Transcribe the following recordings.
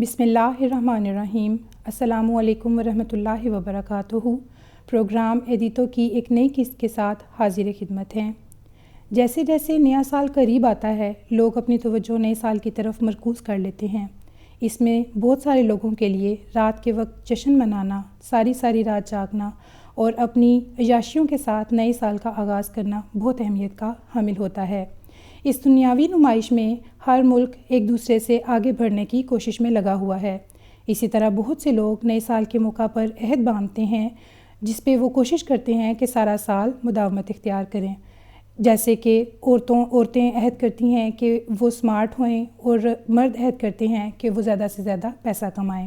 بسم اللہ الرحمن الرحیم۔ السلام علیکم ورحمۃ اللہ وبرکاتہ۔ پروگرام ایڈیٹو کی ایک نئی قسط کے ساتھ حاضر خدمت ہیں۔ جیسے جیسے نیا سال قریب آتا ہے، لوگ اپنی توجہ نئے سال کی طرف مرکوز کر لیتے ہیں۔ اس میں بہت سارے لوگوں کے لیے رات کے وقت جشن منانا، ساری رات جاگنا اور اپنی عیاشیوں کے ساتھ نئے سال کا آغاز کرنا بہت اہمیت کا حامل ہوتا ہے۔ اس دنیاوی نمائش میں ہر ملک ایک دوسرے سے آگے بڑھنے کی کوشش میں لگا ہوا ہے۔ اسی طرح بہت سے لوگ نئے سال کے موقع پر عہد باندھتے ہیں، جس پہ وہ کوشش کرتے ہیں کہ سارا سال مداومت اختیار کریں۔ جیسے کہ عورتیں عہد کرتی ہیں کہ وہ سمارٹ ہوئیں، اور مرد عہد کرتے ہیں کہ وہ زیادہ سے زیادہ پیسہ کمائیں۔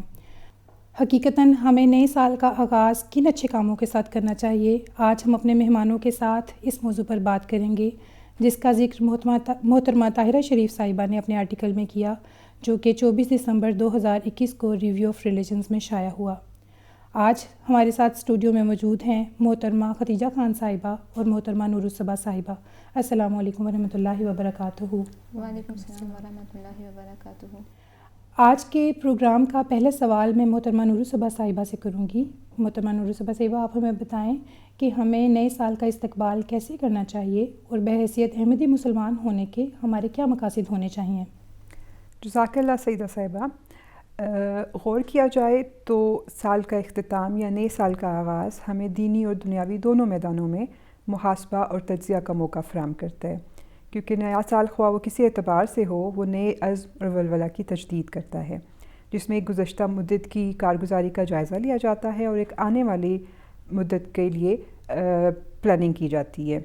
حقیقتاً ہمیں نئے سال کا آغاز کن اچھے کاموں کے ساتھ کرنا چاہیے؟ آج ہم اپنے مہمانوں کے ساتھ اس موضوع پر بات کریں گے، جس کا ذکر محترمہ طاہرہ شریف صاحبہ نے اپنے آرٹیکل میں کیا، جو کہ 24 دسمبر 2021 کو ریویو آف ریلیجنز میں شائع ہوا۔ آج ہمارے ساتھ اسٹوڈیو میں موجود ہیں محترمہ ختیجہ خان صاحبہ اور محترمہ نور الصبا صاحبہ۔ السلام علیکم ورحمۃ اللہ وبرکاتہ۔ وعلیکم السلام ورحمۃ اللہ وبرکاتہ۔ آج کے پروگرام کا پہلا سوال میں محترمہ نور الصبا صاحبہ سے کروں گی۔ محترمہ نور الصبا صاحبہ، آپ ہمیں بتائیں کہ ہمیں نئے سال کا استقبال کیسے کرنا چاہیے، اور بحیثیت احمدی مسلمان ہونے کے ہمارے کیا مقاصد ہونے چاہیے؟ جزاک اللہ سیدہ صاحبہ۔ غور کیا جائے تو سال کا اختتام یا نئے سال کا آغاز ہمیں دینی اور دنیاوی دونوں میدانوں میں محاسبہ اور تجزیہ کا موقع فراہم کرتا ہے، کیونکہ نیا سال خواہ وہ کسی اعتبار سے ہو، وہ نئے عزم اور ولولہ کی تجدید کرتا ہے، جس میں ایک گزشتہ مدت کی کارگزاری کا جائزہ لیا جاتا ہے اور ایک آنے والی مدت کے لیے پلاننگ کی جاتی ہے۔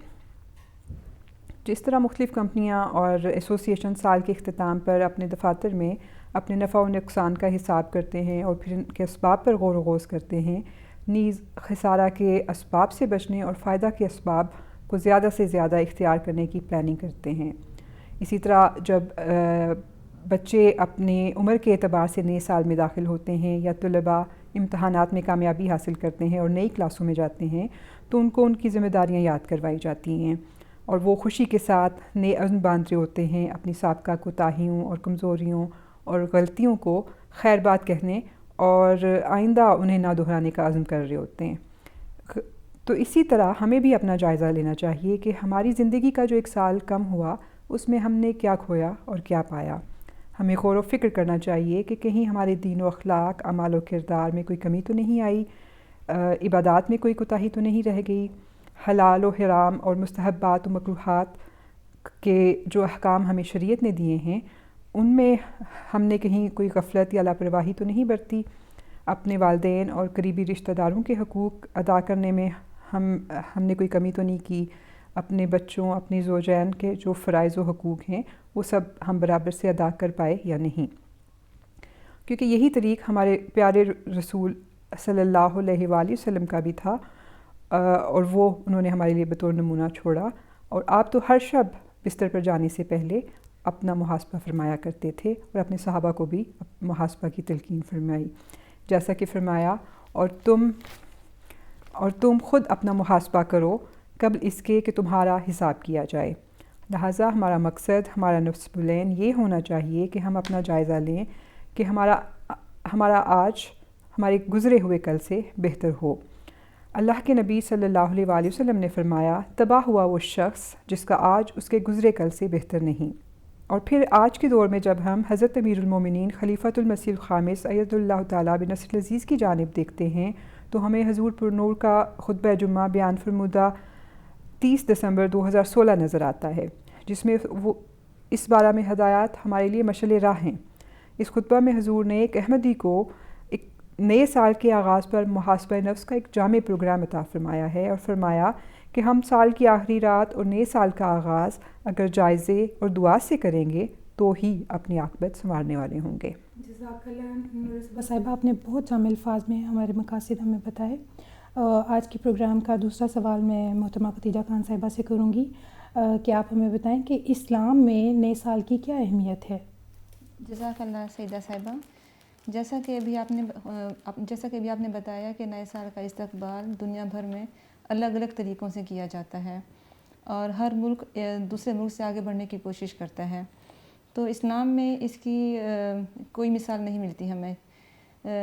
جس طرح مختلف کمپنیاں اور ایسوسی ایشن سال کے اختتام پر اپنے دفاتر میں اپنے نفع و نقصان کا حساب کرتے ہیں اور پھر ان کے اسباب پر غور و خوض کرتے ہیں، نیز خسارہ کے اسباب سے بچنے اور فائدہ کے اسباب کو زیادہ سے زیادہ اختیار کرنے کی پلاننگ کرتے ہیں۔ اسی طرح جب بچے اپنے عمر کے اعتبار سے نئے سال میں داخل ہوتے ہیں یا طلباء امتحانات میں کامیابی حاصل کرتے ہیں اور نئی کلاسوں میں جاتے ہیں، تو ان کو ان کی ذمہ داریاں یاد کروائی جاتی ہیں، اور وہ خوشی کے ساتھ نئے عزم باندھ رہے ہوتے ہیں، اپنی سابقہ کوتاہیوں اور کمزوریوں اور غلطیوں کو خیر بات کہنے اور آئندہ انہیں نہ دہرانے کا عزم کر رہے ہوتے ہیں۔ تو اسی طرح ہمیں بھی اپنا جائزہ لینا چاہیے کہ ہماری زندگی کا جو ایک سال کم ہوا، اس میں ہم نے کیا کھویا اور کیا پایا۔ ہمیں غور و فکر کرنا چاہیے کہ کہیں ہمارے دین و اخلاق، اعمال و کردار میں کوئی کمی تو نہیں آئی، عبادات میں کوئی کوتاہی تو نہیں رہ گئی، حلال و حرام اور مستحبات و مکروہات کے جو احکام ہمیں شریعت نے دیے ہیں، ان میں ہم نے کہیں کوئی غفلت یا لاپرواہی تو نہیں برتی، اپنے والدین اور قریبی رشتہ داروں کے حقوق ادا کرنے میں ہم نے کوئی کمی تو نہیں کی، اپنے بچوں، اپنی زوجین کے جو فرائض و حقوق ہیں وہ سب ہم برابر سے ادا کر پائے یا نہیں، کیونکہ یہی طریق ہمارے پیارے رسول صلی اللہ علیہ وآلہ وسلم کا بھی تھا، اور وہ انہوں نے ہمارے لیے بطور نمونہ چھوڑا، اور آپ تو ہر شب بستر پر جانے سے پہلے اپنا محاسبہ فرمایا کرتے تھے، اور اپنے صحابہ کو بھی محاسبہ کی تلقین فرمائی، جیسا کہ فرمایا اور تم خود اپنا محاسبہ کرو قبل اس کے کہ تمہارا حساب کیا جائے۔ لہٰذا ہمارا مقصد، ہمارا نصب العین یہ ہونا چاہیے کہ ہم اپنا جائزہ لیں کہ ہمارا آج ہمارے گزرے ہوئے کل سے بہتر ہو۔ اللہ کے نبی صلی اللہ علیہ وآلہ وسلم نے فرمایا، تباہ ہوا وہ شخص جس کا آج اس کے گزرے کل سے بہتر نہیں۔ اور پھر آج کے دور میں جب ہم حضرت امیر المومنین خلیفۃ المسیح الخامس اید اللہ تعالیٰ بنصر العزیز کی جانب دیکھتے ہیں، تو ہمیں حضور پرنور کا خطبہ جمعہ بیان فرمودہ 30 دسمبر 2016 نظر آتا ہے، جس میں وہ اس بارہ میں ہدایات ہمارے لیے مشعل راہ ہیں۔ اس خطبہ میں حضور نے ایک احمدی کو ایک نئے سال کے آغاز پر محاسبہ نفس کا ایک جامع پروگرام عطا فرمایا ہے، اور فرمایا کہ ہم سال کی آخری رات اور نئے سال کا آغاز اگر جائزے اور دعا سے کریں گے تو ہی اپنی عاقبت سنوارنے والے ہوں گے۔ جزاک اللہ صاحبہ، آپ نے بہت جامع الفاظ میں ہمارے مقاصد ہمیں بتائے۔ آج کے پروگرام کا دوسرا سوال میں محترمہ ختیجہ خان صاحبہ سے کروں گی کہ آپ ہمیں بتائیں کہ اسلام میں نئے سال کی کیا اہمیت ہے؟ جزاک اللہ سیدہ صاحبہ۔ جیسا کہ ابھی آپ نے بتایا کہ نئے سال کا استقبال دنیا بھر میں الگ الگ طریقوں سے کیا جاتا ہے، اور ہر ملک دوسرے ملک سے آگے بڑھنے کی کوشش کرتا ہے۔ تو اسلام میں اس کی کوئی مثال نہیں ملتی ہمیں.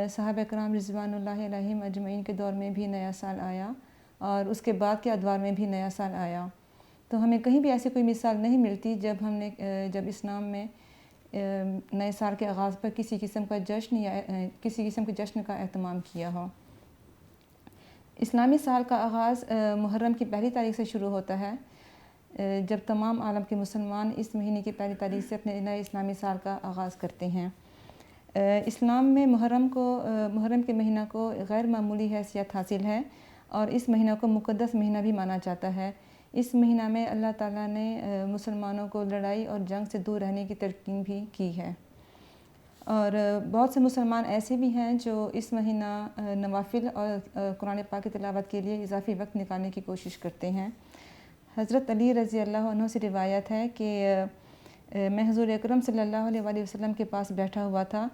صحابہ کرام رضوان اللہ علیہم اجمعین کے دور میں بھی نیا سال آیا اور اس کے بعد کے ادوار میں بھی نیا سال آیا. تو ہمیں کہیں بھی ایسی کوئی مثال نہیں ملتی جب اسلام میں نئے سال کے آغاز پر کسی قسم کے جشن کا اہتمام کیا ہو. اسلامی سال کا آغاز محرم کی پہلی تاریخ سے شروع ہوتا ہے، جب تمام عالم کے مسلمان اس مہینے کی پہلی تاریخ سے اپنے نئے اسلامی سال کا آغاز کرتے ہیں. اسلام میں محرم کے مہینہ کو غیر معمولی حیثیت حاصل ہے اور اس مہینہ کو مقدس مہینہ بھی مانا جاتا ہے. اس مہینہ میں اللہ تعالیٰ نے مسلمانوں کو لڑائی اور جنگ سے دور رہنے کی تلقین بھی کی ہے، اور بہت سے مسلمان ایسے بھی ہیں جو اس مہینہ نوافل اور قرآن پاک کی تلاوت کے لیے اضافی وقت نکالنے کی کوشش کرتے ہیں. حضرت علی رضی اللہ عنہ سے روایت ہے کہ میں حضور اکرم صلی اللہ علیہ وآلہ وسلم کے پاس بیٹھا ہوا تھا.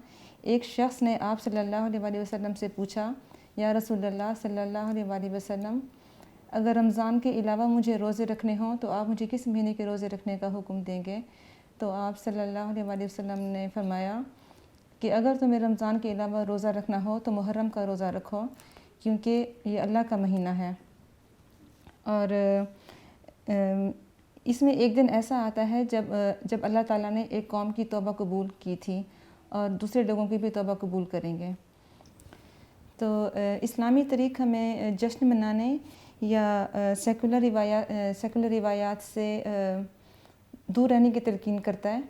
ایک شخص نے آپ صلی اللہ علیہ وآلہ وسلم سے پوچھا، یا رسول اللہ صلی اللہ علیہ وآلہ وسلم، اگر رمضان کے علاوہ مجھے روزے رکھنے ہوں تو آپ مجھے کس مہینے کے روزے رکھنے کا حکم دیں گے؟ تو آپ صلی اللہ علیہ وآلہ وسلم نے فرمایا کہ اگر تمہیں رمضان کے علاوہ روزہ رکھنا ہو تو محرم کا روزہ رکھو، کیونکہ یہ اللہ کا مہینہ ہے. اور اس میں ایک دن ایسا آتا ہے جب اللہ تعالیٰ نے ایک قوم کی توبہ قبول کی تھی اور دوسرے لوگوں کی بھی توبہ قبول کریں گے. تو اسلامی طریق ہمیں جشن منانے یا سیکولر روایات سے دور رہنے کی تلقین کرتا ہے،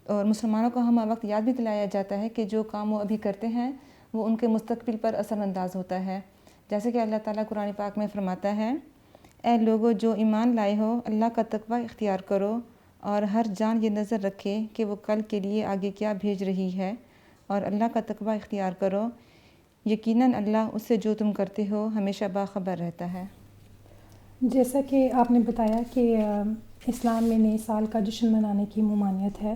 اور مسلمانوں کو ہم وقت یاد بھی دلایا جاتا ہے کہ جو کام وہ ابھی کرتے ہیں وہ ان کے مستقبل پر اثر انداز ہوتا ہے. جیسے کہ اللہ تعالیٰ قرآن پاک میں فرماتا ہے، اے لوگو جو ایمان لائے ہو اللہ کا تقوی اختیار کرو اور ہر جان یہ نظر رکھے کہ وہ کل کے لیے آگے کیا بھیج رہی ہے، اور اللہ کا تقوی اختیار کرو، یقیناً اللہ اس سے جو تم کرتے ہو ہمیشہ باخبر رہتا ہے. جیسا کہ آپ نے بتایا کہ اسلام میں نئے سال کا جشن منانے کی ممانعت ہے،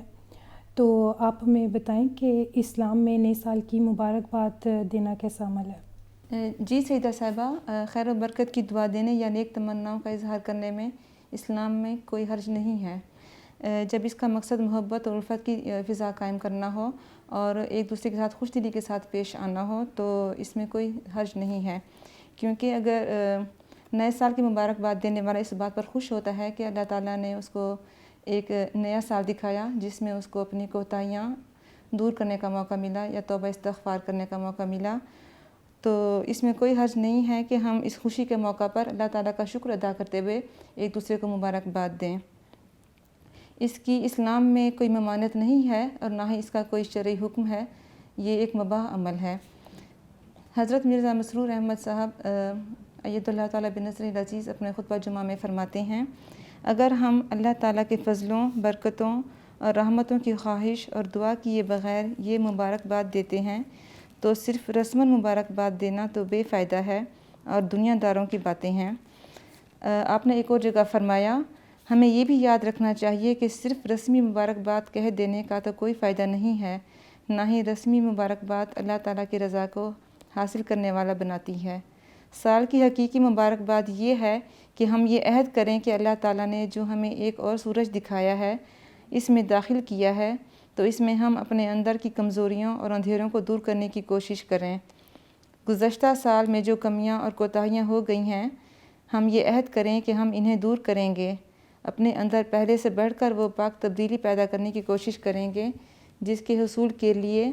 تو آپ ہمیں بتائیں کہ اسلام میں نئے سال کی مبارکباد دینا کیسا عمل ہے؟ جی سیدہ صاحبہ، خیر و برکت کی دعا دینے یا نیک تمناؤں کا اظہار کرنے میں اسلام میں کوئی حرج نہیں ہے. جب اس کا مقصد محبت اور الفت کی فضا قائم کرنا ہو اور ایک دوسرے کے ساتھ خوش دلی کے ساتھ پیش آنا ہو تو اس میں کوئی حرج نہیں ہے، کیونکہ اگر نئے سال کی مبارکباد دینے والا اس بات پر خوش ہوتا ہے کہ اللہ تعالیٰ نے اس کو ایک نیا سال دکھایا جس میں اس کو اپنی کوتاہیاں دور کرنے کا موقع ملا یا توبہ استغفار کرنے کا موقع ملا، تو اس میں کوئی حرج نہیں ہے کہ ہم اس خوشی کے موقع پر اللہ تعالیٰ کا شکر ادا کرتے ہوئے ایک دوسرے کو مبارکباد دیں. اس کی اسلام میں کوئی ممانعت نہیں ہے اور نہ ہی اس کا کوئی شرعی حکم ہے، یہ ایک مباح عمل ہے. حضرت مرزا مسرور احمد صاحب اید اللہ تعالیٰ بنصرہ العزیز اپنے خطبہ جمعہ میں فرماتے ہیں، اگر ہم اللہ تعالیٰ کے فضلوں، برکتوں اور رحمتوں کی خواہش اور دعا کیے بغیر یہ مبارکباد دیتے ہیں تو صرف رسماً مبارکباد دینا تو بے فائدہ ہے اور دنیا داروں کی باتیں ہیں. آپ نے ایک اور جگہ فرمایا، ہمیں یہ بھی یاد رکھنا چاہیے کہ صرف رسمی مبارکباد کہہ دینے کا تو کوئی فائدہ نہیں ہے، نہ ہی رسمی مبارکباد اللہ تعالیٰ کی رضا کو حاصل کرنے والا بناتی ہے. سال کی حقیقی مبارکباد یہ ہے کہ ہم یہ عہد کریں کہ اللہ تعالیٰ نے جو ہمیں ایک اور سورج دکھایا ہے، اس میں داخل کیا ہے، تو اس میں ہم اپنے اندر کی کمزوریوں اور اندھیروں کو دور کرنے کی کوشش کریں. گزشتہ سال میں جو کمیاں اور کوتاہیاں ہو گئی ہیں، ہم یہ عہد کریں کہ ہم انہیں دور کریں گے، اپنے اندر پہلے سے بڑھ کر وہ پاک تبدیلی پیدا کرنے کی کوشش کریں گے جس کے حصول کے لیے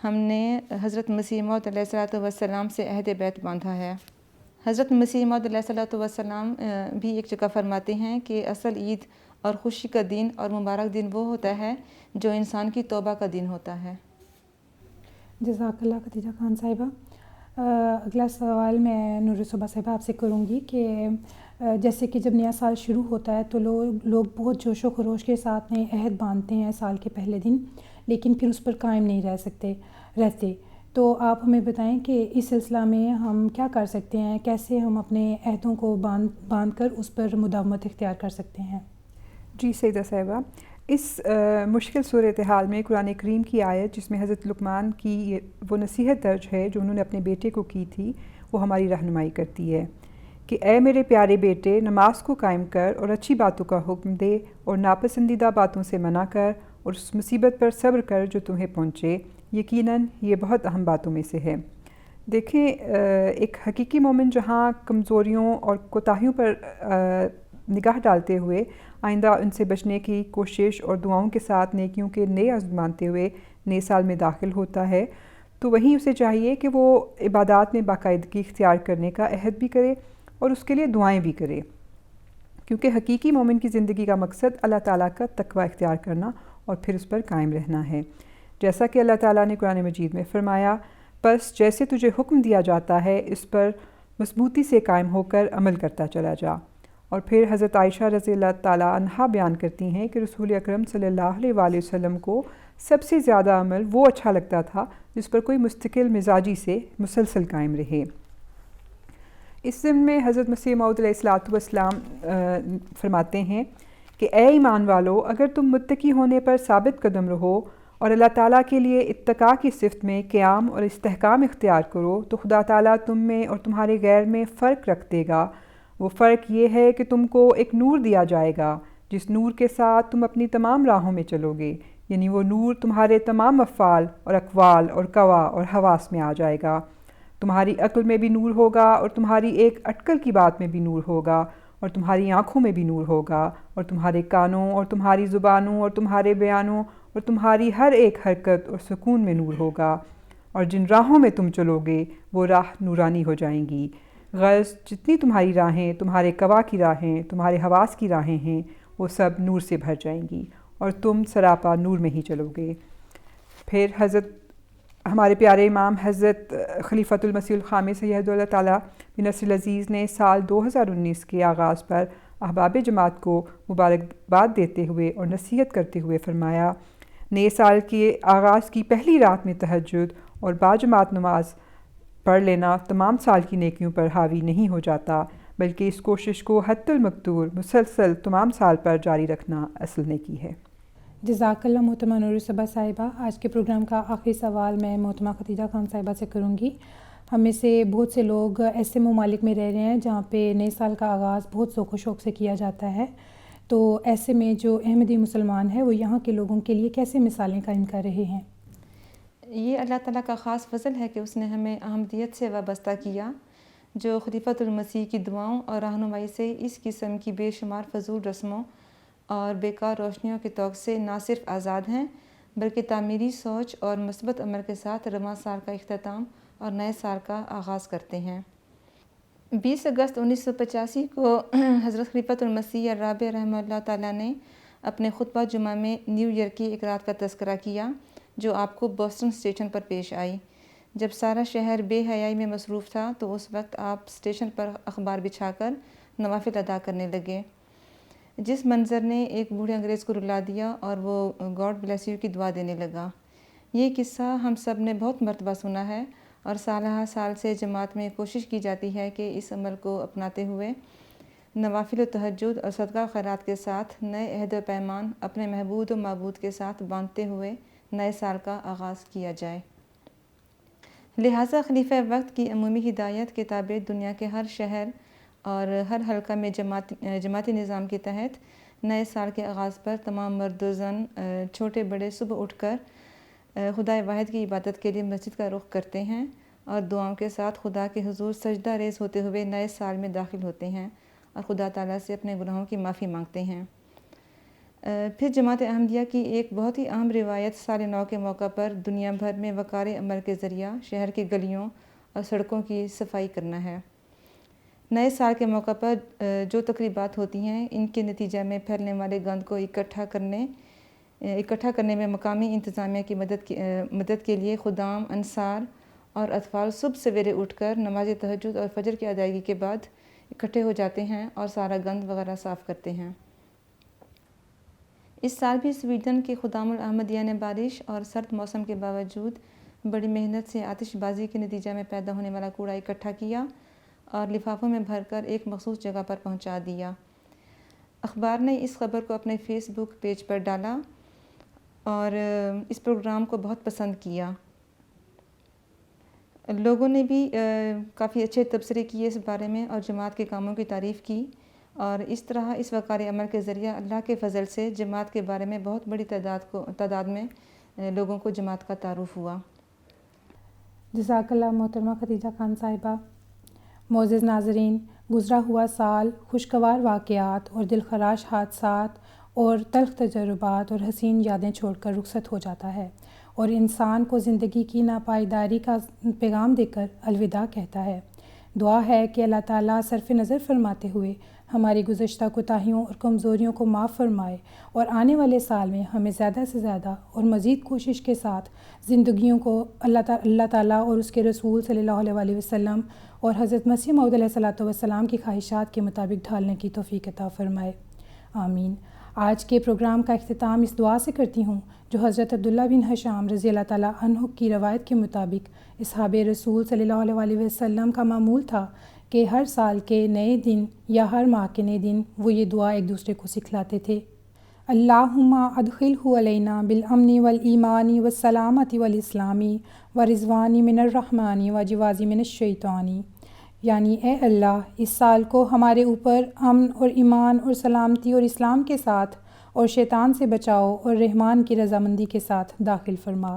ہم نے حضرت مسیح موعود علیہ الصلوۃ والسلام سے عہد بیعت باندھا ہے. حضرت مسیح موعود علیہ الصلوۃ والسلام بھی ایک جگہ فرماتے ہیں کہ اصل عید اور خوشی کا دن اور مبارک دن وہ ہوتا ہے جو انسان کی توبہ کا دن ہوتا ہے. جزاک اللہ خدیجہ خان صاحبہ. اگلا سوال میں نور صبح صاحبہ آپ سے کروں گی کہ جیسے کہ جب نیا سال شروع ہوتا ہے تو لوگ بہت جوش و خروش کے ساتھ نئے عہد باندھتے ہیں سال کے پہلے دن، لیکن پھر اس پر قائم نہیں رہتے. تو آپ ہمیں بتائیں کہ اس سلسلہ میں ہم کیا کر سکتے ہیں، کیسے ہم اپنے عہدوں کو باندھ کر اس پر مداومت اختیار کر سکتے ہیں؟ جی سیدہ صاحبہ، اس مشکل صورتحال میں قرآن کریم کی آیت جس میں حضرت لقمان کی وہ نصیحت درج ہے جو انہوں نے اپنے بیٹے کو کی تھی، وہ ہماری رہنمائی کرتی ہے کہ اے میرے پیارے بیٹے، نماز کو قائم کر اور اچھی باتوں کا حکم دے اور ناپسندیدہ باتوں سے منع کر اور اس مصیبت پر صبر کر جو تمہیں پہنچے، یقیناً یہ بہت اہم باتوں میں سے ہے۔ دیکھیں، ایک حقیقی مومن جہاں کمزوریوں اور کوتاہیوں پر نگاہ ڈالتے ہوئے آئندہ ان سے بچنے کی کوشش اور دعاؤں کے ساتھ نیکیوں کے نئے عزم مانتے ہوئے نئے سال میں داخل ہوتا ہے، تو وہیں اسے چاہیے کہ وہ عبادات میں باقاعدگی اختیار کرنے کا عہد بھی کرے اور اس کے لیے دعائیں بھی کرے، کیونکہ حقیقی مومن کی زندگی کا مقصد اللہ تعالیٰ کا تقوی اختیار کرنا اور پھر اس پر قائم رہنا ہے۔ جیسا کہ اللہ تعالیٰ نے قرآن مجید میں فرمایا، بس جیسے تجھے حکم دیا جاتا ہے اس پر مضبوطی سے قائم ہو کر عمل کرتا چلا جا۔ اور پھر حضرت عائشہ رضی اللہ تعالیٰ عنہا بیان کرتی ہیں کہ رسول اکرم صلی اللہ علیہ وآلہ وسلم کو سب سے زیادہ عمل وہ اچھا لگتا تھا جس پر کوئی مستقل مزاجی سے مسلسل قائم رہے۔ اس ضمن میں حضرت مسیح موعود علیہ السلام فرماتے ہیں کہ اے ایمان والو، اگر تم متقی ہونے پر ثابت قدم رہو اور اللہ تعالیٰ کے لیے اتقاء کی صفت میں قیام اور استحکام اختیار کرو تو خدا تعالیٰ تم میں اور تمہارے غیر میں فرق رکھ دے گا۔ وہ فرق یہ ہے کہ تم کو ایک نور دیا جائے گا جس نور کے ساتھ تم اپنی تمام راہوں میں چلو گے، یعنی وہ نور تمہارے تمام افعال اور اقوال اور قوا اور حواس میں آ جائے گا۔ تمہاری عقل میں بھی نور ہوگا اور تمہاری ایک اٹکل کی بات میں بھی نور ہوگا اور تمہاری آنکھوں میں بھی نور ہوگا اور تمہارے کانوں اور تمہاری زبانوں اور تمہارے بیانوں اور تمہاری ہر ایک حرکت اور سکون میں نور ہوگا، اور جن راہوں میں تم چلو گے وہ راہ نورانی ہو جائیں گی۔ غرض جتنی تمہاری راہیں، تمہارے قوا کی راہیں، تمہارے حواس کی راہیں ہیں، وہ سب نور سے بھر جائیں گی اور تم سراپا نور میں ہی چلو گے۔ پھر ہمارے پیارے امام حضرت خلیفۃ المسیح الخامس سید اللہ تعالیٰ بنصر العزیز نے سال 2019 کے آغاز پر احباب جماعت کو مبارکباد دیتے ہوئے اور نصیحت کرتے ہوئے فرمایا، نئے سال کے آغاز کی پہلی رات میں تہجد اور باجماعت نماز پڑھ لینا تمام سال کی نیکیوں پر حاوی نہیں ہو جاتا، بلکہ اس کوشش کو حتی المقدور مسلسل تمام سال پر جاری رکھنا اصل نیکی ہے۔ جزاک اللہ محترمہ نور صبا صاحبہ۔ آج کے پروگرام کا آخری سوال میں محترمہ خدیجہ خان صاحبہ سے کروں گی۔ ہم میں سے بہت سے لوگ ایسے ممالک میں رہ رہے ہیں جہاں پہ نئے سال کا آغاز بہت ذوق و شوق سے کیا جاتا ہے، تو ایسے میں جو احمدی مسلمان ہے وہ یہاں کے لوگوں کے لیے کیسے مثالیں قائم کر رہے ہیں؟ یہ اللہ تعالیٰ کا خاص فضل ہے کہ اس نے ہمیں احمدیت سے وابستہ کیا، جو خلیفۃ المسیح کی دعاؤں اور رہنمائی سے اس قسم کی بے شمار فضول رسموں اور بیکار روشنیوں کے توق سے نہ صرف آزاد ہیں بلکہ تعمیری سوچ اور مثبت عمل کے ساتھ رواں سال کا اختتام اور نئے سال کا آغاز کرتے ہیں۔ 20 اگست 1985 کو حضرت خلیفۃ المسیح الرابع رحمہ اللہ تعالیٰ نے اپنے خطبہ جمعہ میں نیو ایئر کی ایک رات کا تذکرہ کیا جو آپ کو بوسٹن اسٹیشن پر پیش آئی۔ جب سارا شہر بے حیائی میں مصروف تھا تو اس وقت آپ اسٹیشن پر اخبار بچھا کر نوافل ادا کرنے لگے، جس منظر نے ایک بوڑھے انگریز کو رلا دیا اور وہ گاڈ بلیس یو کی دعا دینے لگا۔ یہ قصہ ہم سب نے بہت مرتبہ سنا ہے اور سالہ سال سے جماعت میں کوشش کی جاتی ہے کہ اس عمل کو اپناتے ہوئے نوافل و تہجد اور صدقہ و خیرات کے ساتھ نئے عہد و پیمان اپنے محبوب و معبود کے ساتھ باندھتے ہوئے نئے سال کا آغاز کیا جائے۔ لہٰذا خلیفہ وقت کی عمومی ہدایت کے تابع دنیا کے ہر شہر اور ہر حلقہ میں جماعتی نظام کے تحت نئے سال کے آغاز پر تمام مرد و زن چھوٹے بڑے صبح اٹھ کر خدا واحد کی عبادت کے لیے مسجد کا رخ کرتے ہیں اور دعاؤں کے ساتھ خدا کے حضور سجدہ ریز ہوتے ہوئے نئے سال میں داخل ہوتے ہیں اور خدا تعالیٰ سے اپنے گناہوں کی معافی مانگتے ہیں۔ پھر جماعت احمدیہ کی ایک بہت ہی اہم روایت سال نو کے موقع پر دنیا بھر میں وقار عمل کے ذریعہ شہر کی گلیوں اور سڑکوں کی صفائی کرنا ہے۔ نئے سال کے موقع پر جو تقریبات ہوتی ہیں ان کے نتیجہ میں پھیلنے والے گند کو اکٹھا کرنے میں مقامی انتظامیہ کی مدد کے لیے خدام، انصار اور اطفال صبح سویرے اٹھ کر نماز تہجد اور فجر کی ادائیگی کے بعد اکٹھے ہو جاتے ہیں اور سارا گند وغیرہ صاف کرتے ہیں۔ اس سال بھی سویڈن کے خدام الاحمدیہ نے بارش اور سرد موسم کے باوجود بڑی محنت سے آتش بازی کے نتیجہ میں پیدا ہونے والا کوڑا اکٹھا کیا اور لفافوں میں بھر کر ایک مخصوص جگہ پر پہنچا دیا۔ اخبار نے اس خبر کو اپنے فیس بک پیج پر ڈالا اور اس پروگرام کو بہت پسند کیا۔ لوگوں نے بھی کافی اچھے تبصرے کیے اس بارے میں اور جماعت کے کاموں کی تعریف کی اور اس طرح اس وقار عمل کے ذریعہ اللہ کے فضل سے جماعت کے بارے میں بہت بڑی تعداد میں لوگوں کو جماعت کا تعارف ہوا۔ جزاک اللہ محترمہ خدیجہ خان صاحبہ۔ معزز ناظرین، گزرا ہوا سال خوشگوار واقعات اور دلخراش حادثات اور تلخ تجربات اور حسین یادیں چھوڑ کر رخصت ہو جاتا ہے اور انسان کو زندگی کی ناپائیداری کا پیغام دے کر الوداع کہتا ہے۔ دعا ہے کہ اللہ تعالیٰ صرف نظر فرماتے ہوئے ہماری گزشتہ کوتاہیوں اور کمزوریوں کو معاف فرمائے اور آنے والے سال میں ہمیں زیادہ سے زیادہ اور مزید کوشش کے ساتھ زندگیوں کو اللہ تعالیٰ اور اس کے رسول صلی اللہ علیہ وسلم اور حضرت مسیح موعود علیہ الصلوۃ والسلام کی خواہشات کے مطابق ڈھالنے کی توفیق عطا فرمائے، آمین۔ آج کے پروگرام کا اختتام اس دعا سے کرتی ہوں جو حضرت عبداللہ بن حشام رضی اللہ تعالیٰ عنہ کی روایت کے مطابق اصحاب رسول صلی اللہ علیہ وسلم کا معمول تھا کہ ہر سال کے نئے دن یا ہر ماہ کے نئے دن وہ یہ دعا ایک دوسرے کو سکھلاتے تھے۔ اللہم ادخلہ علینا بالامن والایمان والسلامت والاسلام ورضوان من الرحمن وجواز من الشیطان، یعنی اے اللہ اس سال کو ہمارے اوپر امن اور ایمان اور سلامتی اور اسلام کے ساتھ اور شیطان سے بچاؤ اور رحمان کی رضامندی کے ساتھ داخل فرما۔